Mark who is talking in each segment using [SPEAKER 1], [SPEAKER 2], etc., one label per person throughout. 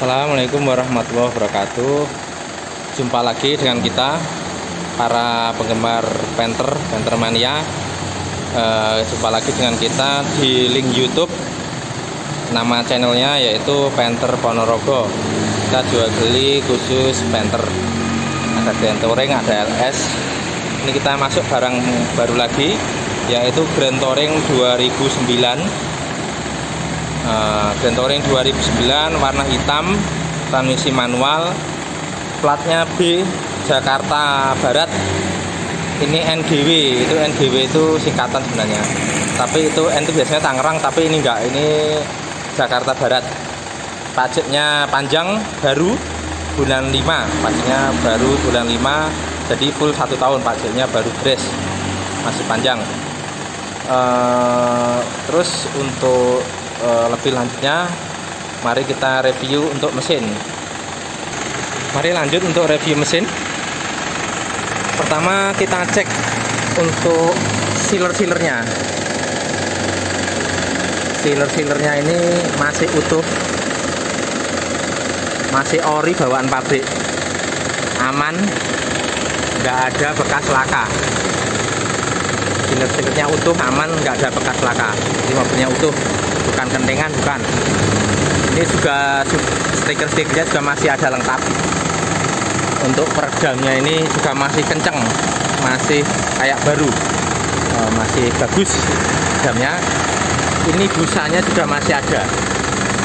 [SPEAKER 1] Assalamualaikum warahmatullahi wabarakatuh. Jumpa lagi dengan kita para penggemar Panther Mania. Jumpa lagi dengan kita di link YouTube. Nama channelnya yaitu Panther Ponorogo. Kita jual beli khusus Panther. Ada Grand Touring, ada LS. Ini kita masuk barang baru lagi, yaitu Grand Touring 2009. Grand Touring 2009 warna hitam, transmisi manual, platnya B, Jakarta Barat. Ini NGW, itu singkatan sebenarnya. Tapi itu N itu biasanya Tangerang, tapi ini enggak, ini Jakarta Barat. Pajaknya panjang, baru bulan 5, pajaknya baru bulan 5, jadi full 1 tahun pajaknya, baru fresh, masih panjang. Terus untuk lebih lanjutnya, mari kita review untuk mesin. Mari lanjut untuk review mesin. Pertama kita cek untuk sealer-sealernya. Sealer-sealernya ini masih utuh, masih ori bawaan pabrik, aman, nggak ada bekas laka. Sealer-sealernya utuh, aman, nggak ada bekas laka. Ini mobilnya utuh, bukan kentengan, bukan. Ini juga stiker-stikernya juga masih ada lengkap. Untuk peredamnya ini juga masih kenceng, masih kayak baru, masih bagus redamnya. Ini busanya juga masih ada,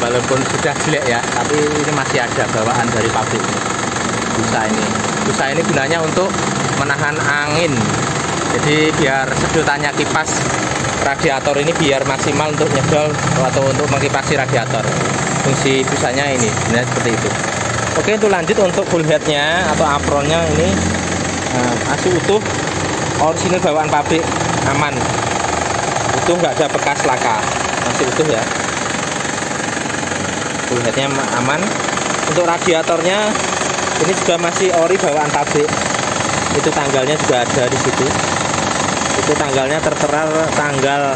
[SPEAKER 1] walaupun sudah jelek ya, tapi ini masih ada bawaan dari pabrik. Busa ini gunanya untuk menahan angin. Jadi biar sedotannya kipas radiator ini biar maksimal untuk nyedol atau untuk mengkipasi radiator. Fungsi busanya ini sebenarnya seperti itu. Oke, itu lanjut untuk full headnya atau apronnya ini masih utuh, orisinil bawaan pabrik, aman, utuh, nggak ada bekas laka, masih utuh ya. Full headnya aman. Untuk radiatornya ini juga masih ori bawaan pabrik. Itu tanggalnya juga ada di situ. Itu tanggalnya tertera tanggal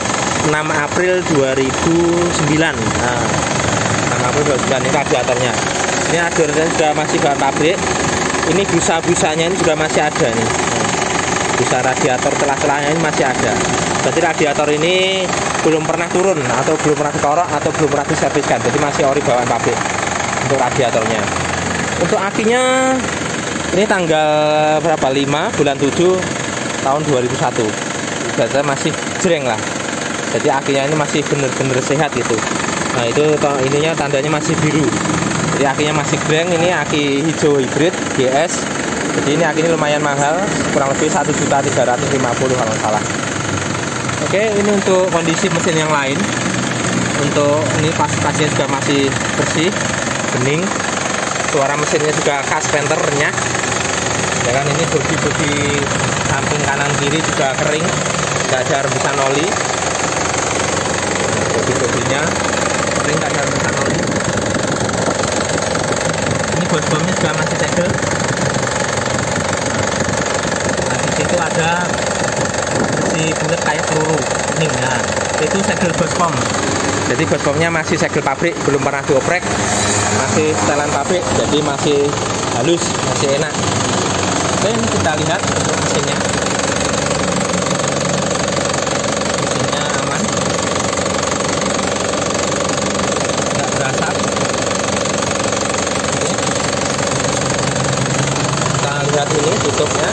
[SPEAKER 1] 6 April 2009. Nah, 6 April 2009 ini radiatornya. Ini radiatornya juga masih bahan pabrik. Ini busa-busanya ini juga masih ada nih. Busa radiator celah-celahnya ini masih ada. Berarti radiator ini belum pernah turun atau belum pernah dikorok atau belum pernah diserviskan. Jadi masih ori bawaan pabrik untuk radiatornya. Untuk akinya ini tanggal berapa? 5 bulan 7 tahun 2001. Berarti masih jreng lah. Jadi akinya ini masih bener-bener sehat gitu. Nah, itu ininya tandanya masih biru. Jadi akinya masih jreng. Ini aki hijau hybrid GS. Jadi ini aki ini lumayan mahal, kurang lebih 1.350.000 kalau salah. Oke, ini untuk kondisi mesin yang lain. Untuk ini pas-pasnya juga masih bersih, bening. Suara mesinnya juga khas Panther, renyah. Ya kan, ini bodi-bodi samping kanan kiri juga kering, nggak ada rembusan oli. Bodi-bodinya kering, nggak ada rembusan oli. Ini bos-bomnya juga masih segel. Nah, di situ ada besi bulat kayak peluru kuning. Nah, itu segel bos-bom. Jadi bos-bomnya masih segel pabrik, belum pernah dioprek, masih setelan pabrik, jadi masih halus, masih enak. Oke, ini kita lihat untuk mesinnya. Mesinnya aman, nggak berasap. Oke. Kita lihat ini tutupnya.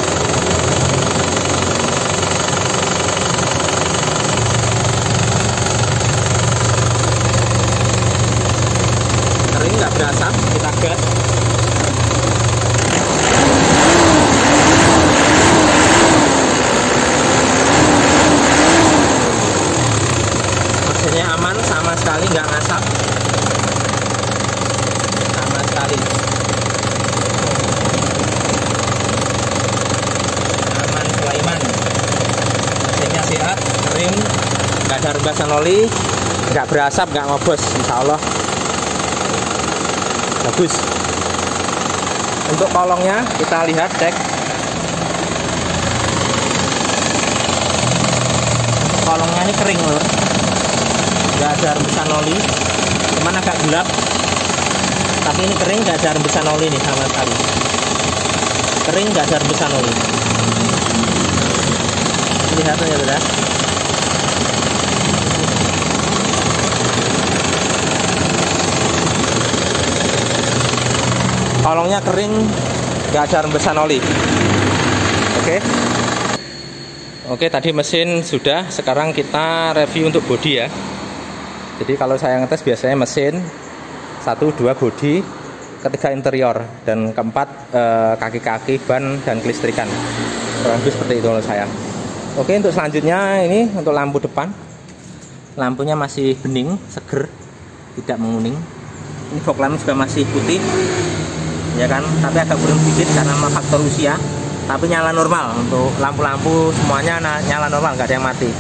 [SPEAKER 1] Kering, nggak berasap. Kita gas. Mesinnya aman, sama sekali nggak ngasap, sama sekali. Aman Sulaiman. Mesinnya sehat, kering, nggak ada rembesan oli, nggak berasap, nggak ngobos, insya Allah bagus. Untuk kolongnya kita lihat, cek. Kolongnya ini kering loh, nggak ada rembesan oli, cuman agak gelap, tapi ini kering, nggak ada rembesan oli nih sama sekali. Kering, nggak ada rembesan oli. Lihat ya udah. Kolongnya kering, nggak ada rembesan oli. Oke, tadi mesin sudah. Sekarang kita review untuk bodi ya. Jadi kalau saya ngetes biasanya mesin 1, 2 bodi, ketiga interior, dan keempat kaki-kaki, ban, dan kelistrikan. Kurang lebih seperti itu menurut saya. Oke, untuk selanjutnya ini untuk lampu depan. Lampunya masih bening, seger, tidak menguning. Ini fog lamp juga masih putih, ya kan? Tapi agak kurang sedikit karena faktor usia. Tapi nyala normal. Untuk lampu-lampu semuanya nyala normal, nggak ada yang mati.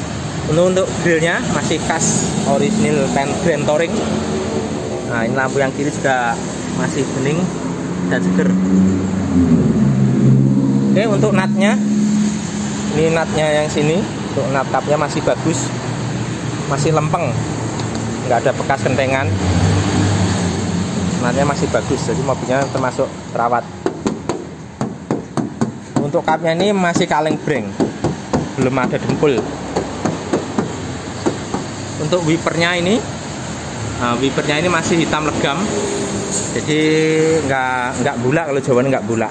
[SPEAKER 1] Untuk grillnya masih khas original Grand Touring. Nah, ini lampu yang kiri juga masih bening dan seger. Oke, untuk natnya, ini natnya yang sini, untuk nat tapnya masih bagus, masih lempeng, nggak ada bekas kentengan. Natnya masih bagus, jadi mobilnya termasuk terawat. Untuk kapnya ini masih kaleng breng, belum ada dempul. Untuk wipernya ini, wipernya ini masih hitam legam, jadi nggak bulak, kalau jawabannya nggak bulak.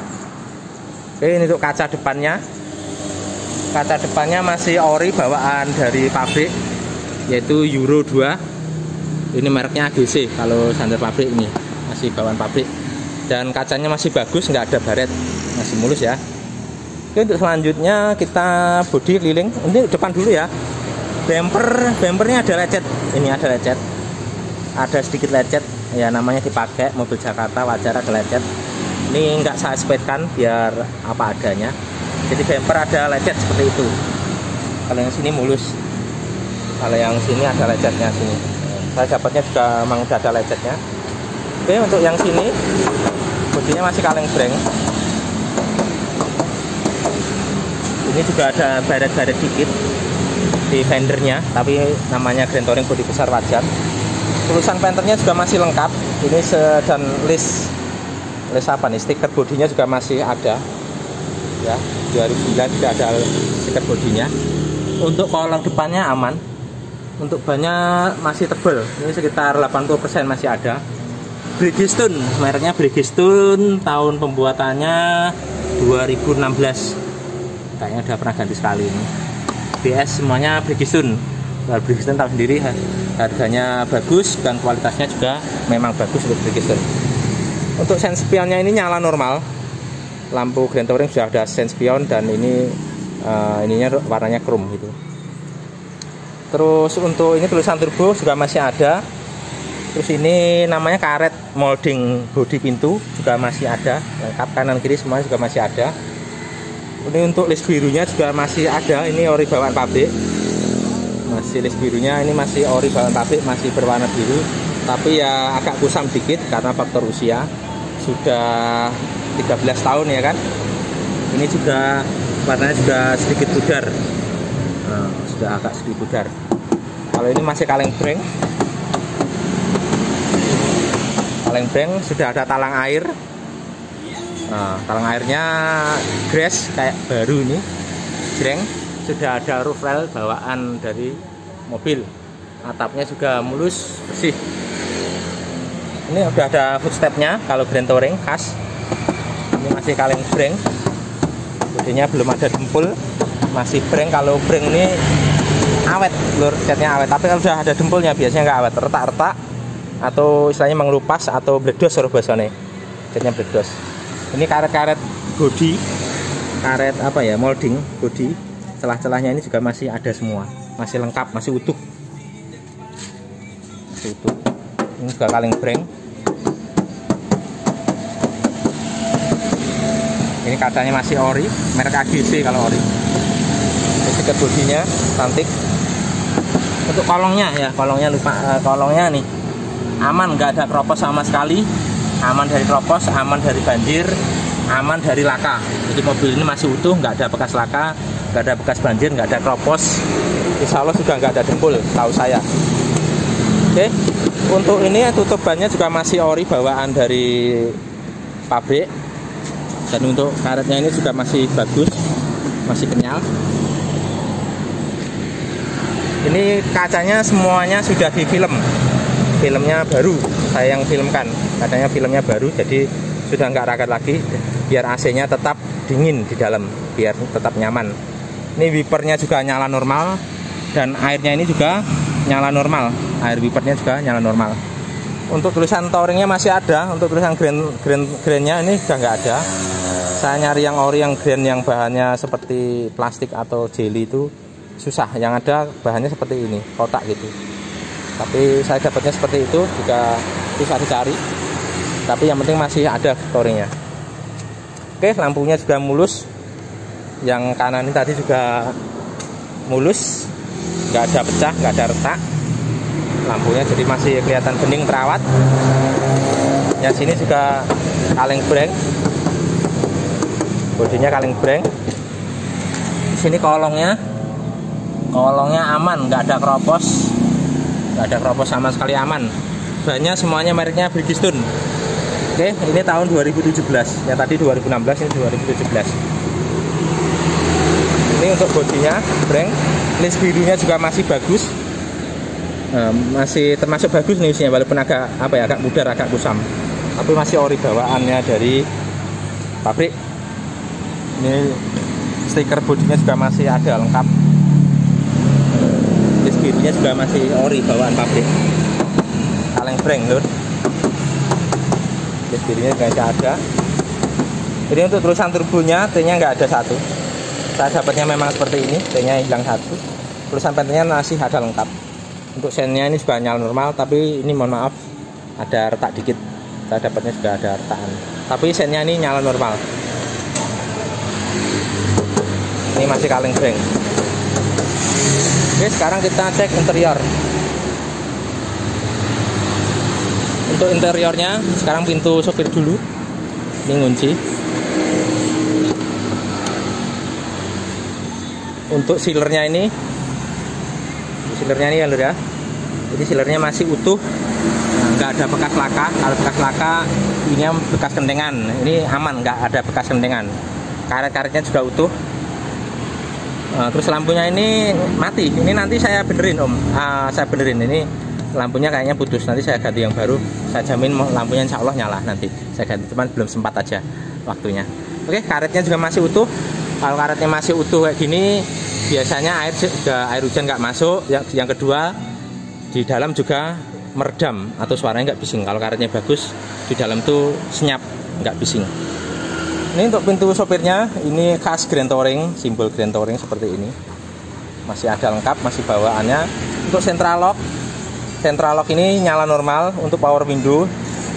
[SPEAKER 1] Oke, ini untuk kaca depannya. Kaca depannya masih ori bawaan dari pabrik, yaitu Euro 2. Ini mereknya AGC, kalau standar pabrik ini masih bawaan pabrik. Dan kacanya masih bagus, nggak ada baret, masih mulus ya. Oke, untuk selanjutnya kita bodi keliling. Ini depan dulu ya. Bumpernya ada lecet. Ini ada lecet. Ada sedikit lecet. Ya namanya dipakai mobil Jakarta, wajar ada lecet. Ini nggak saya speedkan biar apa adanya. Jadi bumper ada lecet seperti itu. Kalau yang sini mulus. Kalau yang sini ada lecetnya sini. Saya dapatnya juga memang udah ada lecetnya. Oke, untuk yang sini bodinya masih kaleng breng. Ini juga ada baret-baret dikit di fendernya, tapi namanya Grand Touring bodi besar wajar. Tulisan fendernya juga masih lengkap. Ini dan list apa nih, stiker bodinya juga masih ada ya. 2009 juga ada stiker bodinya. Untuk kolong depannya aman. Untuk bannya masih tebal, ini sekitar 80% masih ada. Bridgestone, mereknya Bridgestone, tahun pembuatannya 2016. Kayaknya udah pernah ganti sekali ini. BS semuanya Bridgestone. Kalau Bridgestone tahu sendiri harganya bagus dan kualitasnya juga memang bagus untuk Bridgestone. Untuk sen spionnya ini nyala normal. Lampu Grand Touring sudah ada sen spion dan ini ininya warnanya chrome gitu. Terus untuk ini tulisan turbo juga masih ada. Terus ini namanya karet molding bodi pintu juga masih ada. Lengkap kanan kiri semuanya juga masih ada. Ini untuk list birunya juga masih ada. Ini ori bawaan pabrik. Masih list birunya ini masih ori bawaan pabrik, masih berwarna biru. Tapi ya agak kusam dikit karena faktor usia. Sudah 13 tahun ya kan. Ini juga warnanya juga sedikit pudar. Nah, sudah agak sedikit pudar. Kalau ini masih kaleng breng. Kaleng breng, sudah ada talang air. Nah, talang airnya grass kayak baru ini, jreng. Sudah ada roof rail bawaan dari mobil. Atapnya juga mulus, bersih. Ini udah ada footstepnya kalau Grand Touring khas. Ini masih kaleng breng. Bodinya belum ada dempul, masih breng. Kalau breng ini awet, lur, catnya awet. Tapi kalau sudah ada dempulnya biasanya nggak awet, retak-retak atau istilahnya mengelupas atau bledos suruh basone. Catnya bledos. Ini karet-karet bodi, karet apa ya, molding bodi. Celah-celahnya ini juga masih ada semua, masih lengkap, masih utuh. Masih utuh. Ini juga kaleng breng. Ini kacanya masih ori, merek AGC kalau ori. Stiker bodinya cantik. Untuk kolongnya ya, kolongnya lupa, kolongnya nih aman, nggak ada keropos sama sekali. Aman dari keropos, aman dari banjir, aman dari laka. Jadi mobil ini masih utuh, nggak ada bekas laka, nggak ada bekas banjir, nggak ada keropos. Insya Allah juga nggak ada dempul, tahu saya. Oke, Untuk ini tutup bannya juga masih ori bawaan dari pabrik. Dan untuk karetnya ini juga masih bagus, masih kenyal. Ini kacanya semuanya sudah difilm. Filmnya baru, saya yang filmkan. Katanya filmnya baru, jadi sudah nggak raket lagi. Biar AC-nya tetap dingin di dalam, biar tetap nyaman. Ini wipernya juga nyala normal, dan airnya ini juga nyala normal. Air wipernya juga nyala normal. Untuk tulisan touringnya masih ada. Untuk tulisan grainnya ini sudah nggak ada. Saya nyari yang ori, yang grain, yang bahannya seperti plastik atau jelly itu susah. Yang ada bahannya seperti ini, kotak gitu. Tapi saya dapatnya seperti itu juga susah dicari. Tapi yang penting masih ada touringnya. Oke, lampunya juga mulus. Yang kanan ini tadi juga mulus, nggak ada pecah, nggak ada retak. Lampunya jadi masih kelihatan bening, terawat. Yang sini juga kaleng breng, bodinya kaleng breng. Di sini kolongnya aman, nggak ada keropos, sama sekali, aman. Bannya semuanya mereknya Bridgestone. Oke, ini tahun 2017. Yang tadi 2016, ini 2017. Ini untuk bodinya breng. List birunya juga masih bagus. Masih termasuk bagus nih isinya, walaupun agak agak pudar, agak kusam. Tapi masih ori bawaannya dari pabrik. Ini stiker bodinya juga masih ada lengkap. List birunya juga masih ori bawaan pabrik. Kaleng breng, lur. List birunya juga masih ada. Ini untuk tulisan turbonya, T-nya nggak ada satu. Saya dapatnya memang seperti ini, T-nya hilang satu. Tulisan pentingnya masih ada lengkap. Untuk sennya ini juga nyala normal, tapi ini mohon maaf ada retak dikit. Saya dapatnya juga ada retakan. Tapi sennya ini nyala normal. Ini masih kaleng breng. Oke, sekarang kita cek interior. Untuk interiornya, sekarang pintu sopir dulu. Ini ngunci. Untuk sealernya ini ya lur ya. Jadi sealernya masih utuh, nggak ada bekas laka. Kalau bekas laka ini bekas kentengan. Ini aman, nggak ada bekas kentengan. Karet-karetnya juga utuh. Terus lampunya ini mati. Ini nanti saya benerin om. Saya benerin, ini lampunya kayaknya putus. Nanti saya ganti yang baru. Saya jamin lampunya insya Allah nyala nanti. Saya ganti, cuman belum sempat aja waktunya. Oke, karetnya juga masih utuh. Kalau karetnya masih utuh kayak gini, biasanya air hujan nggak masuk. Yang kedua, di dalam juga meredam atau suaranya nggak bising. Kalau karetnya bagus, di dalam tuh senyap, nggak bising. Ini untuk pintu sopirnya, ini khas Grand Touring, simbol Grand Touring seperti ini. Masih ada lengkap, masih bawaannya. Untuk central lock ini nyala normal. Untuk power window,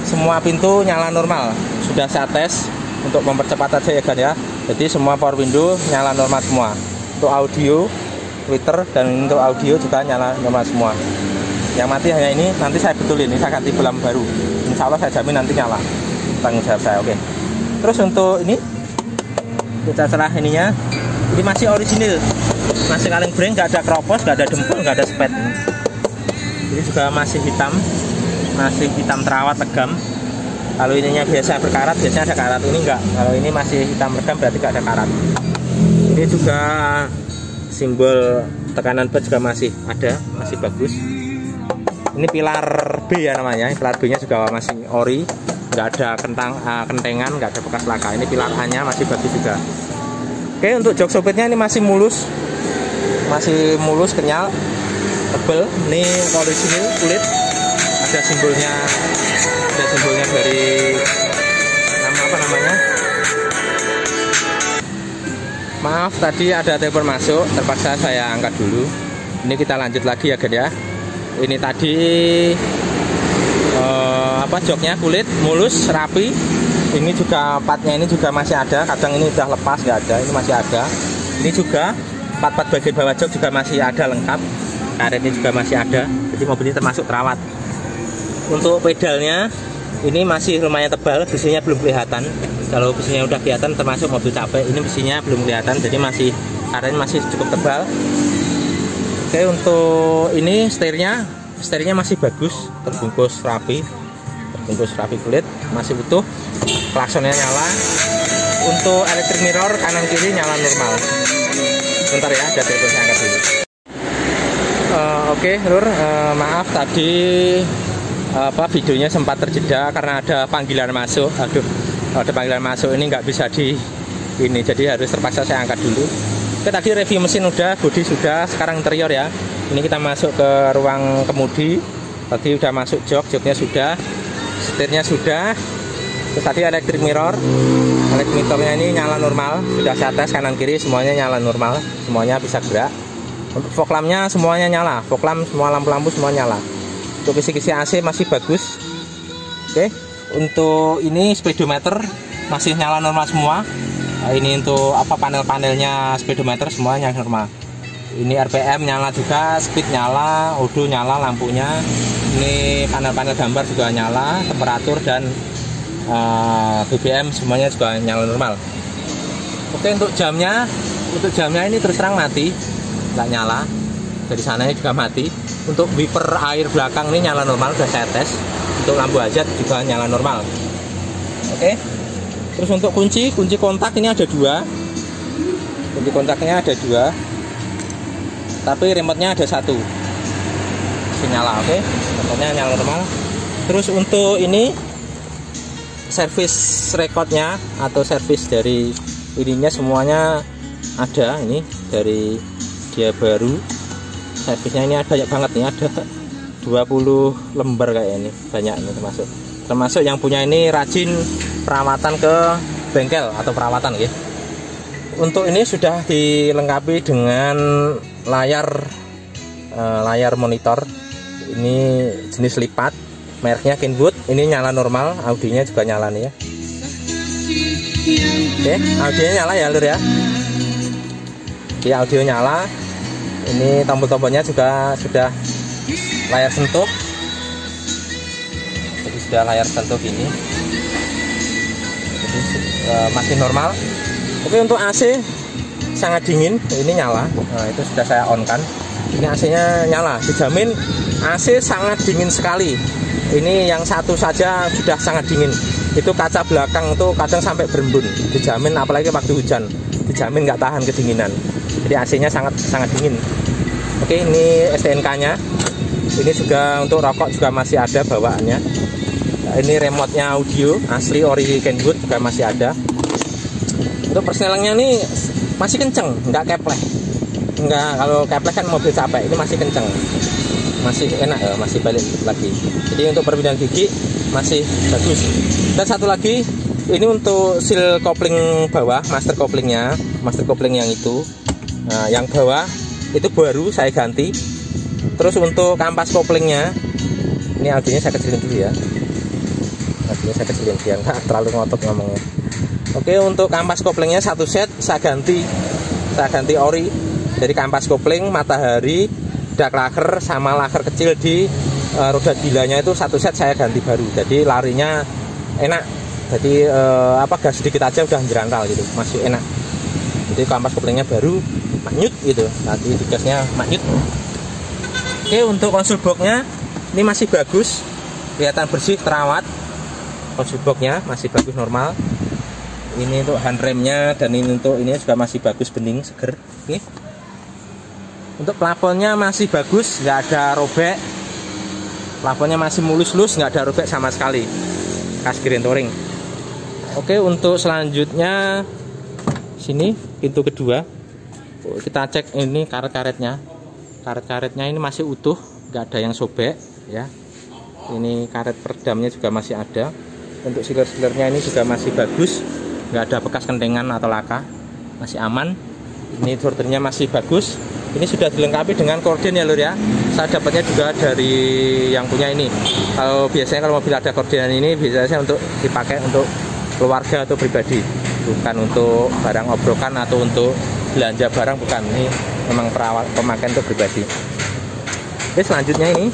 [SPEAKER 1] semua pintu nyala normal. Sudah saya tes untuk mempercepat aja ya kan ya. Jadi semua power window nyala normal semua. Untuk audio, Twitter, dan untuk audio juga nyala normal semua. Yang mati hanya ini, nanti saya betulin, ini saya ganti bolam baru. Insya Allah saya jamin nanti nyala. Tanggung jawab saya, oke. Terus untuk ini, kita setelah ininya, ini masih orisinil. Masih kaleng breng, nggak ada keropos, nggak ada dempul, nggak ada spet. Ini juga masih hitam terawat, legam. Kalau ininya biasa berkarat, biasanya ada karat. Ini enggak. Kalau ini masih hitam redam berarti enggak ada karat. Ini juga simbol tekanan bat juga masih ada, masih bagus. Ini pilar B ya namanya. Pilar B-nya juga masih ori, enggak ada kentengan, enggak ada bekas laka. Ini pilar A-nya masih bagus juga. Oke, untuk jok sopirnya ini masih mulus, kenyal, tebel. Ini orisinil kulit. Ada simbolnya dari apa namanya, maaf tadi ada telepon masuk, terpaksa saya angkat dulu. Ini kita lanjut lagi ya guys ya. Ini tadi joknya kulit mulus rapi. Ini juga patnya ini juga masih ada, kadang ini udah lepas nggak ada, ini masih ada. Ini juga pat bagian bawah jok juga masih ada lengkap, karetnya juga masih ada. Jadi mobil ini termasuk terawat. Untuk pedalnya ini masih lumayan tebal, besinya belum kelihatan. Kalau besinya udah kelihatan termasuk mobil capek. Ini besinya belum kelihatan, jadi karetnya masih cukup tebal. Oke, untuk ini setirnya setirnya masih bagus, terbungkus rapi kulit, masih utuh. Klaksonnya nyala. Untuk electric mirror kanan kiri nyala normal. Bentar ya, ada telepon saya angkat dulu. Oke, Lur, maaf tadi videonya sempat terjeda karena ada panggilan masuk. Aduh, ada panggilan masuk ini nggak bisa ini, jadi harus terpaksa saya angkat dulu. Oke, tadi review mesin udah, bodi sudah, sekarang interior ya. Ini kita masuk ke ruang kemudi. Tadi udah masuk joknya sudah, setirnya sudah. Terus tadi electric mirrornya ini nyala normal, sudah saya tes kanan kiri semuanya nyala normal, semuanya bisa gerak. Untuk fog lampnya semuanya nyala, fog lamp semua lampu-lampu semua nyala. Untuk kisi-kisi AC masih bagus. Oke, untuk ini speedometer masih nyala normal semua. Nah, ini untuk panel-panelnya speedometer semuanya normal. Ini RPM nyala juga, speed nyala, odo nyala lampunya. Ini panel-panel gambar juga nyala, temperatur dan BBM semuanya juga nyala normal. Oke, untuk jamnya ini terus terang mati, nggak nyala. Dari sananya juga mati. Untuk wiper air belakang ini nyala normal, sudah saya tes. Untuk lampu hazard juga nyala normal. Oke. Terus untuk kunci kontak ini ada 2. Kunci kontaknya ada 2. Tapi remote-nya ada 1. Masih nyala, oke. Remote-nya nyala normal. Terus untuk ini service recordnya atau service dari ininya semuanya ada. Ini dari dia baru, servisnya ini ada banyak banget nih, ada 20 lembar kayak ini, banyak ini termasuk yang punya ini rajin perawatan ke bengkel atau perawatan gitu. Untuk ini sudah dilengkapi dengan layar monitor, ini jenis lipat, mereknya Kenwood, ini nyala normal, audionya juga nyala nih ya. Oke, audionya nyala ya Lur ya. Di audio nyala. Ini tombol-tombolnya juga sudah layar sentuh. Jadi sudah layar sentuh ini. Jadi masih normal. Oke, untuk AC sangat dingin, ini nyala. Nah, itu sudah saya on kan. Ini AC-nya nyala, dijamin AC sangat dingin sekali. Ini yang satu saja sudah sangat dingin. Itu kaca belakang tuh kadang sampai berembun. Dijamin, apalagi waktu hujan, dijamin nggak tahan kedinginan. Jadi AC-nya sangat dingin. Oke, ini STNK-nya. Ini juga untuk rokok juga masih ada bawaannya. Nah, ini remote-nya audio asli ori Kenwood juga masih ada. Untuk persnelingnya ini masih kenceng, nggak keplek. Nggak, kalau keplek kan mobil capek. Ini masih kenceng, masih enak ya, masih balik lagi. Jadi untuk perpindahan gigi masih bagus. Dan satu lagi, ini untuk seal kopling bawah, master kopling yang itu. Nah, yang bawah itu baru saya ganti. Terus untuk kampas koplingnya, ini audionya saya kecilin dulu ya. Audionya saya kecilin biar nggak terlalu ngotot ngomongnya. Oke, untuk kampas koplingnya satu set saya ganti ori. Dari kampas kopling, matahari, dak laker sama laker kecil di roda gilanya itu satu set saya ganti baru. Jadi larinya enak. Jadi gas sedikit aja udah jerantal gitu, masih enak. Jadi kampas koplingnya baru, maknyut gitu. Nanti gasnya maknyut. Oke, untuk konsol boxnya ini masih bagus, kelihatan bersih, terawat. Konsol boxnya masih bagus normal. Ini untuk handremnya dan ini untuk ini juga masih bagus, bening, seger. Oke. Untuk plafonnya masih bagus, nggak ada robek. Plafonnya masih mulus-lus, nggak ada robek sama sekali. Khas Grand Touring. Oke, untuk selanjutnya sini pintu kedua. Kita cek ini karet-karetnya. Karet-karetnya ini masih utuh, nggak ada yang sobek ya. Ini karet peredamnya juga masih ada. Untuk sealer-sealernya ini juga masih bagus, nggak ada bekas kentengan atau laka, masih aman. Ini sorternya masih bagus. Ini sudah dilengkapi dengan korden ya Lur ya. Saya dapatnya juga dari yang punya ini. Biasanya kalau mobil ada kordenan ini biasanya untuk dipakai untuk keluarga atau pribadi, bukan untuk barang obrokan atau untuk belanja barang, bukan. Ini memang pemakaian untuk pribadi. Oke, selanjutnya ini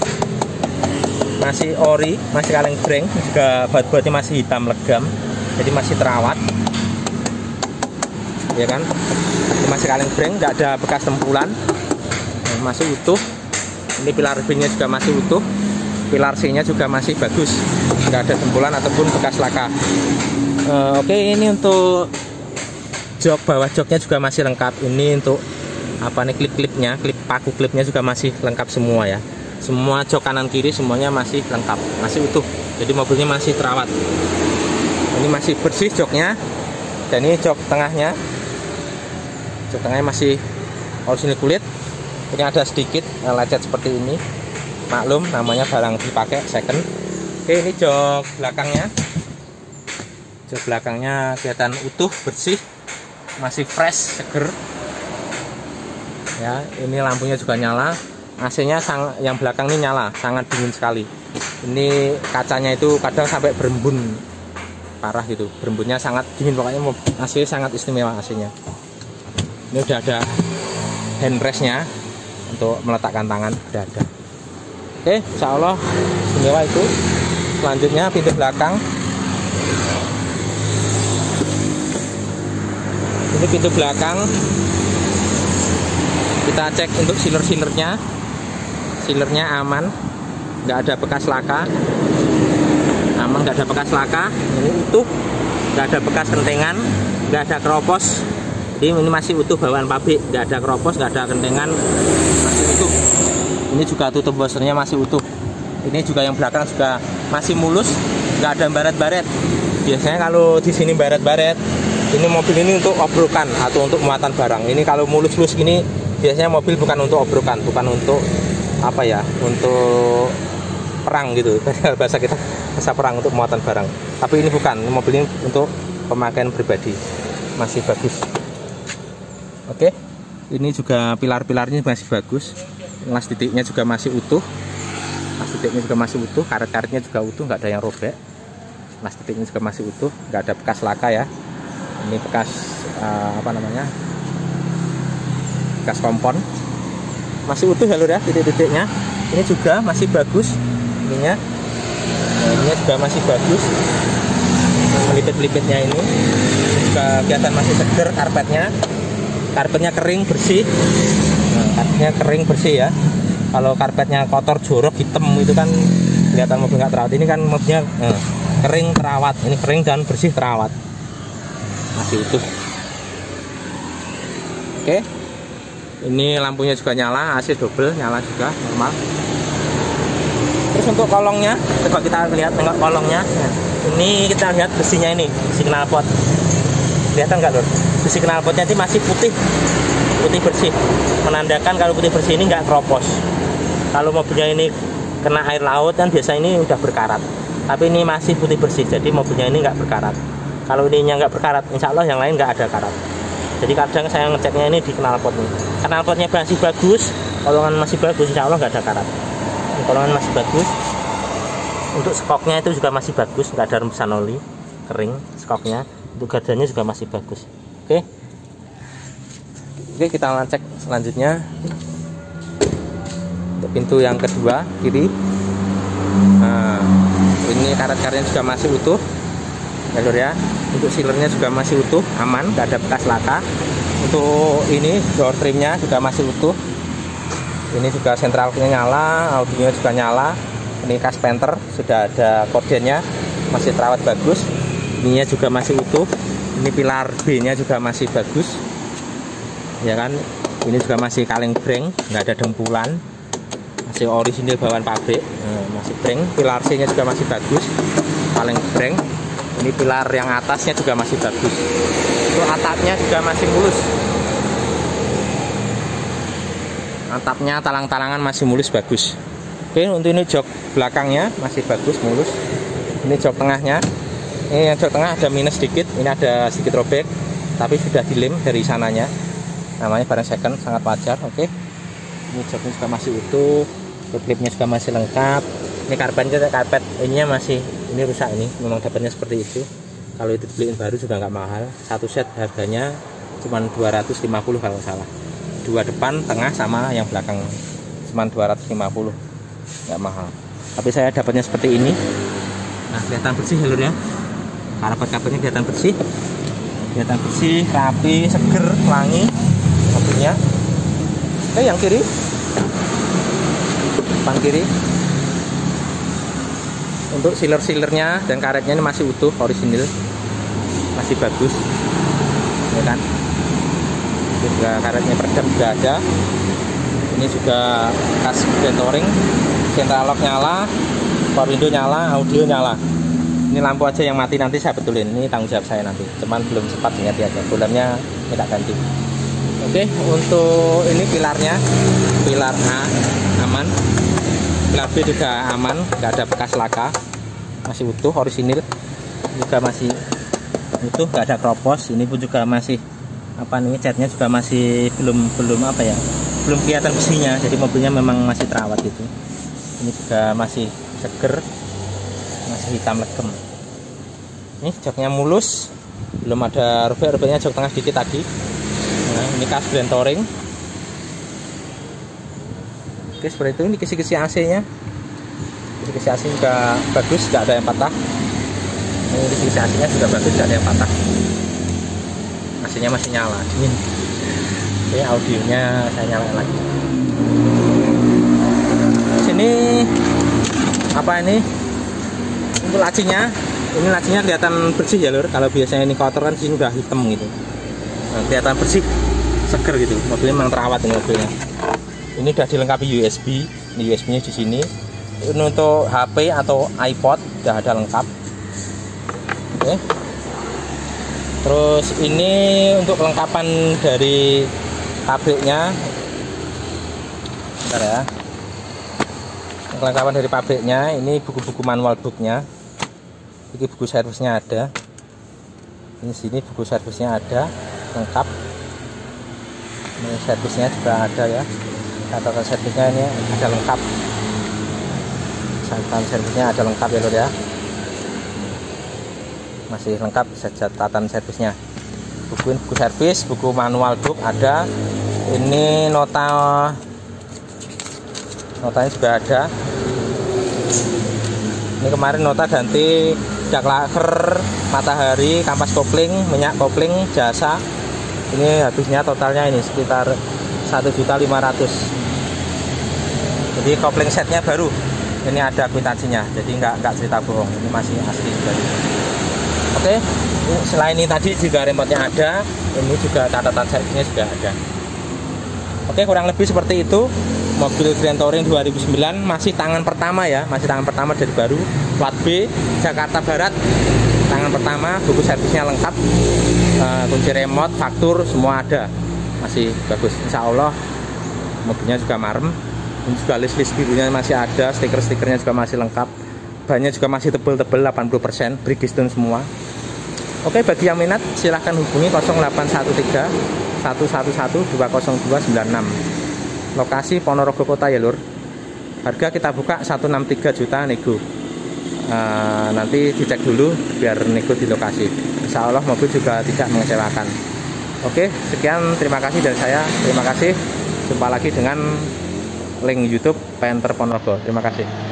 [SPEAKER 1] masih ori, masih kaleng breng, juga baut-bautnya masih hitam legam, jadi masih terawat ya kan. Masih kaleng breng, nggak ada bekas tempulan, masih utuh. Ini pilar B nya juga masih utuh, pilar C nya juga masih bagus, nggak ada dempulan ataupun bekas laka. Oke, ini untuk jok, bawah joknya juga masih lengkap. Ini untuk apa nih, klip-klipnya, klip paku klipnya juga masih lengkap semua ya. Semua jok kanan kiri semuanya masih lengkap, masih utuh. Jadi mobilnya masih terawat. Ini masih bersih joknya. Dan ini jok tengahnya. Jok tengahnya masih orisinil kulit. Ini ada sedikit lecet seperti ini. Maklum, namanya barang dipakai second. Oke, ini jok belakangnya. Jok belakangnya kelihatan utuh, bersih, masih fresh, seger. Ya, ini lampunya juga nyala. AC-nya yang belakang ini nyala, sangat dingin sekali. Ini kacanya itu kadang sampai berembun parah gitu, berembunnya sangat dingin. Pokoknya AC sangat istimewa AC-nya. Ini udah ada handrestnya untuk meletakkan tangan, udah ada. Oke, insya Allah istimewa itu. Selanjutnya pintu belakang. Ini pintu belakang. Kita cek untuk sealer-sealernya. Sealernya aman, nggak ada bekas laka. Aman, nggak ada bekas laka. Ini utuh, nggak ada bekas kentengan, nggak ada keropos. Jadi ini masih utuh bawaan pabrik, nggak ada keropos, nggak ada kentengan, masih utuh. Ini juga tutup washernya masih utuh. Ini juga yang belakang juga masih mulus, nggak ada baret-baret. Biasanya kalau di sini baret-baret, ini mobil ini untuk obrokan atau untuk muatan barang. Ini kalau mulus-mulus gini, biasanya mobil bukan untuk obrokan, bukan untuk apa ya, untuk perang gitu. Bahasa kita bahasa perang, untuk muatan barang. Tapi ini bukan, mobil ini untuk pemakaian pribadi, masih bagus. Oke, ini juga pilar-pilarnya masih bagus. Las titiknya juga masih utuh. Las titiknya juga masih utuh, karet-karetnya juga utuh, nggak ada yang robek. Las titiknya juga masih utuh, nggak ada bekas laka ya. Ini bekas apa namanya, bekas kompon. Masih utuh ya lur ya, titik-titiknya. Ini juga masih bagus ininya. Nah, ininya juga masih bagus. Pelipit-pelipitnya ini juga kelihatan masih seger. Karpetnya kering bersih. Nah, karpetnya kering bersih ya. Kalau karpetnya kotor jorok hitam itu kan kelihatan mobil nggak terawat. Ini kan mobilnya kering terawat. Ini kering dan bersih terawat. Masih utuh. Oke. Ini lampunya juga nyala, AC double nyala juga normal. Terus untuk kolongnya, coba kita lihat tengok kolongnya. Nah, ini kita lihat besinya ini, besi knalpot. Kelihatan nggak lur? Besi knalpotnya ini masih putih, putih bersih. Menandakan kalau putih bersih ini nggak keropos. Kalau mobilnya ini kena air laut kan biasa ini udah berkarat. Tapi ini masih putih bersih, jadi mobilnya ini nggak berkarat. Kalau ininya nggak berkarat, insya Allah yang lain nggak ada karat. Jadi kadang saya ngeceknya ini di knalpot nih. Knalpotnya masih bagus, kolongan masih bagus, insya Allah nggak ada karat. Ini kolongan masih bagus. Untuk skoknya itu juga masih bagus, nggak ada rembesan oli, kering skoknya. Untuk gardanya juga masih bagus. Oke, kita cek selanjutnya. Untuk pintu yang kedua kiri. Nah, ini karet-karetnya juga masih utuh. Ya lur ya. Untuk sealernya juga masih utuh, aman, nggak ada bekas laka. Untuk ini door trimnya juga masih utuh. Ini juga sentralnya nyala, audionya juga nyala. Ini kas penter sudah ada kordennya, masih terawat bagus. Ininya juga masih utuh. Ini pilar B nya juga masih bagus, ya kan. Ini juga masih kaleng breng, nggak ada dempulan, masih orisinil bawaan pabrik. Masih breng. Pilar C nya juga masih bagus, kaleng breng. Ini pilar yang atasnya juga masih bagus. Itu atapnya juga masih mulus. Atapnya talang-talangan masih mulus bagus. Oke, untuk ini jok belakangnya masih bagus mulus. Ini jok tengahnya. Ini yang jok tengah ada minus sedikit. Ini ada sedikit robek, tapi sudah dilem dari sananya. Namanya barang second, sangat wajar. Oke. Ini joknya juga masih utuh. Klip-klipnya juga masih lengkap. Ini karpet ininya masih, ini rusak, ini memang dapatnya seperti itu. Kalau itu dibeliin baru juga nggak mahal. Satu set harganya cuma 250 kalau salah. Dua depan, tengah sama yang belakang cuma 250, nggak mahal. Tapi saya dapatnya seperti ini. Nah, kelihatan bersih ya lur ya. Karpetnya kelihatan bersih, rapi, seger, wangi mobilnya. Oke, yang kiri. depan kiri. Untuk sealer-sealernya dan karetnya ini masih utuh, orisinil, masih bagus, ya kan. Juga karetnya peredam juga ada. Ini juga kas detouring, central lock nyala, power window nyala, audio nyala. Ini lampu aja yang mati, nanti saya betulin. Ini tanggung jawab saya nanti. Cuman belum sempat ganti aja. Bolamnya kita ganti. Oke, untuk ini pilarnya, pilar A aman, pilar B juga aman, nggak ada bekas laka, masih utuh, orisinil, juga masih utuh, nggak ada kropos. Ini pun juga masih apa nih, catnya juga masih belum apa ya, belum kelihatan besinya, jadi mobilnya memang masih terawat gitu. Ini juga masih seger, masih hitam legem. Ini joknya mulus, belum ada robek-robeknya, jok tengah sedikit tadi. Nah, ini kas blentouring. Oke, seperti itu. Ini kisi-kisi AC-nya, kisi-kisi AC juga bagus, nggak ada yang patah. Ini kisi-kisi AC-nya juga bagus, nggak ada yang patah. AC-nya masih nyala, dingin. Oke, audionya saya nyalain lagi. Sini apa ini? Untuk lacinya, ini lacinya kelihatan bersih ya lur. Kalau biasanya ini kotor kan sini udah hitam gitu. Nah, kelihatan bersih, seger gitu. Mobilnya memang terawat ini mobilnya. Ini udah dilengkapi USB. Ini USB-nya di sini. Ini untuk HP atau iPod udah ada lengkap. Oke. Terus ini untuk kelengkapan dari pabriknya. Bentar ya. Kelengkapan dari pabriknya, ini buku-buku manual booknya. Ini buku servisnya ada. Ini sini buku servisnya ada, lengkap. Ini servisnya juga ada ya. Catatan servisnya ini ada lengkap. Catatan servisnya ada lengkap ya lor ya. Masih lengkap catatan servisnya. Buku servis, buku manual book ada. Ini notanya juga ada. Ini kemarin nota ganti jak laker, matahari, kampas kopling, minyak kopling, jasa. Ini habisnya totalnya ini sekitar 1.500.000. Jadi kopling setnya baru. Ini ada kwitansinya. Jadi nggak cerita bohong. Ini masih asli baru. Oke. Selain ini tadi juga remote-nya ada. Ini juga catatan servisnya juga ada. Oke, kurang lebih seperti itu. Mobil Grand Touring 2009 masih tangan pertama ya, masih tangan pertama dari baru, plat B, Jakarta Barat, tangan pertama, buku servisnya lengkap, kunci remote, faktur semua ada, masih bagus. Insya Allah mobilnya juga marem. Ini juga list birunya masih ada, stiker-stikernya juga masih lengkap, bannya juga masih tebel-tebel 80%, Bridgestone semua. Oke, bagi yang minat silahkan hubungi 0813 111 20296. Lokasi Ponorogo Kota ya lur. Harga kita buka 163 juta nego. Nanti dicek dulu biar nego di lokasi. Insya Allah mobil juga tidak mengecewakan. Oke, sekian, terima kasih dari saya. Terima kasih. Jumpa lagi dengan link YouTube Panther Ponorogo. Terima kasih.